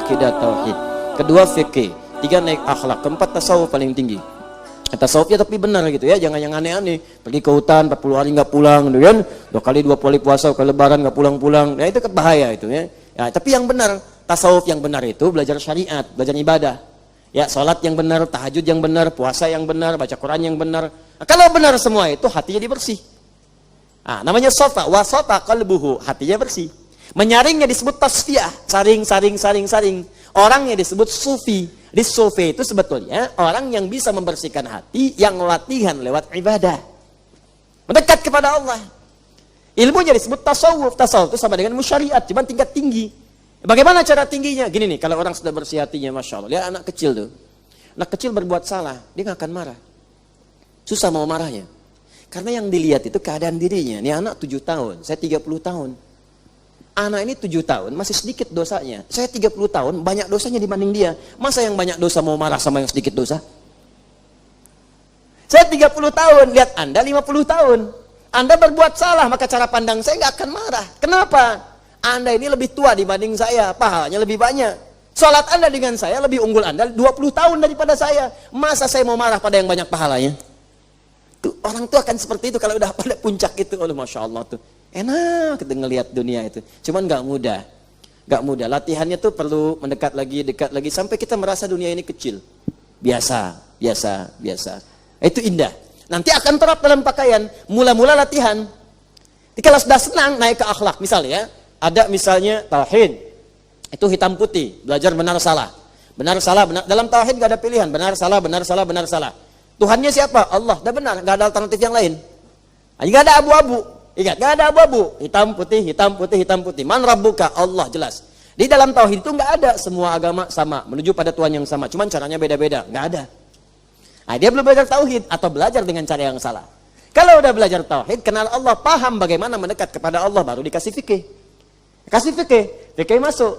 akidah tauhid. Kedua fikih. Tiga naik akhlak. Keempat tasawuf paling tinggi. Tasawufnya tapi benar gitu ya, jangan yang aneh-aneh. Pergi ke hutan 40 hari nggak pulang, gitu kan? 2 kali 2 kali puasa, ke lebaran nggak pulang-pulang. Nah itu bahaya itu ya. Ya. Tapi yang benar, tasawuf yang benar itu belajar syariat, belajar ibadah. Ya, sholat yang benar, tahajud yang benar, puasa yang benar, baca Quran yang benar. Nah, kalau benar semua itu hatinya bersih. Nah, namanya sofa, wasota qalbuhu, hatinya bersih. Menyaringnya disebut tasfiyah, saring. Orangnya disebut sufi. Di sufi itu sebetulnya orang yang bisa membersihkan hati, yang latihan lewat ibadah. Mendekat kepada Allah. Ilmunya disebut tasawuf. Tasawuf itu sama dengan musyariat, cuma tingkat tinggi. Bagaimana cara tingginya? Gini nih, kalau orang sudah bersih hatinya, Masya Allah. Lihat anak kecil tuh. Anak kecil berbuat salah, dia nggak akan marah. Susah mau marahnya. Karena yang dilihat itu keadaan dirinya. Ini anak 7 tahun, saya 30 tahun. Anak ini 7 tahun, masih sedikit dosanya. Saya 30 tahun, banyak dosanya dibanding dia. Masa yang banyak dosa mau marah sama yang sedikit dosa? Saya 30 tahun, lihat Anda 50 tahun. Anda berbuat salah, maka cara pandang saya nggak akan marah. Kenapa? Anda ini lebih tua dibanding saya, pahalanya lebih banyak. Salat Anda dengan saya lebih unggul Anda 20 tahun daripada saya. Masa saya mau marah pada yang banyak pahalanya? Tuh, orang tua akan seperti itu kalau udah pada puncak itu. Oh, Masya Allah tuh. Enak kita ngelihat dunia itu. Cuman nggak mudah. Nggak mudah. Latihannya tuh perlu mendekat lagi, dekat lagi. Sampai kita merasa dunia ini kecil. Biasa. Itu indah. Nanti akan terap dalam pakaian. Mula-mula latihan. Kalau sudah senang, naik ke akhlak. Misalnya ya. Ada misalnya tauhid. Itu hitam putih. Belajar benar salah. Benar salah. Dalam tauhid nggak ada pilihan. Benar salah. Tuhannya siapa? Allah. Udah benar. Nggak ada alternatif yang lain. Nggak ada abu-abu. Ingat, nggak ada abu-abu. Hitam putih. Man rabbuka? Allah, jelas. Di dalam tauhid itu nggak ada semua agama sama. Menuju pada Tuhan yang sama. Cuman caranya beda-beda. Nggak ada. Nah, dia belum belajar tauhid. Atau belajar dengan cara yang salah. Kalau udah belajar tauhid, kenal Allah, paham bagaimana mendekat kepada Allah, baru dikasih fikih. Kasih fikih masuk.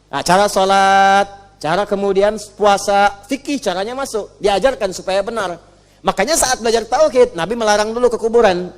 Nah, cara sholat, cara kemudian puasa, fikih caranya masuk. Diajarkan supaya benar. Makanya saat belajar tauhid, Nabi melarang dulu ke kuburan.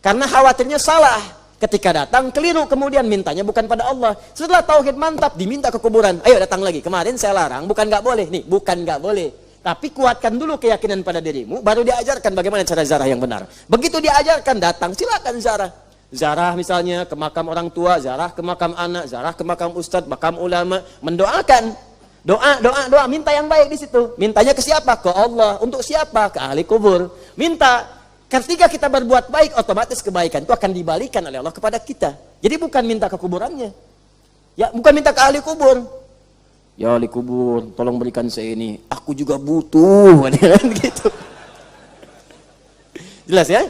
Karena khawatirnya salah. Ketika datang, keliru. Kemudian mintanya bukan pada Allah. Setelah tauhid mantap, diminta ke kuburan. Ayo datang lagi. Kemarin saya larang, bukan nggak boleh. Nih, bukan nggak boleh. Tapi kuatkan dulu keyakinan pada dirimu, baru diajarkan bagaimana cara ziarah yang benar. Begitu diajarkan, datang, silakan ziarah. Ziarah misalnya ke makam orang tua, ziarah ke makam anak, ziarah ke makam ustadz, makam ulama, mendoakan. Doa, minta yang baik di situ. Mintanya ke siapa? Ke Allah. Untuk siapa? Ke ahli kubur. Minta. Ketika kita berbuat baik, otomatis kebaikan itu akan dibalikan oleh Allah kepada kita. Jadi bukan minta ke kuburannya. Ya, bukan minta ke ahli kubur. Ya ahli kubur, tolong berikan saya ini. Aku juga butuh. Gitu. Jelas ya?